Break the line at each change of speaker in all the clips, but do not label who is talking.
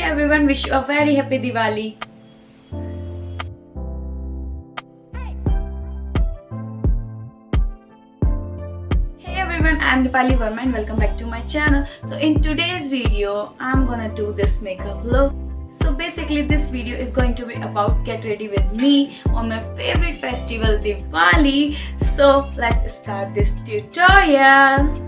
everyone, wish you a very happy Diwali. Hey everyone, I am Deepali Verma and welcome back to my channel. So in today's video, I'm gonna do this makeup look. So basically this video is going to be about get ready with me on my favorite festival Diwali. So let's start this tutorial.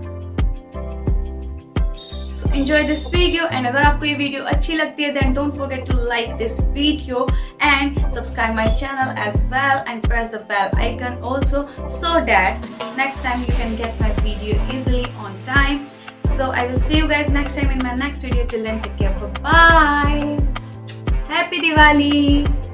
So enjoy this video and अगर आपको ये वीडियो अच्छी लगती है then don't forget to like this video and subscribe my channel as well and press the bell icon also so that next time you can get my video easily on time. So I will see you guys next time in my next video. Till then, take care. Bye bye. Happy Diwali.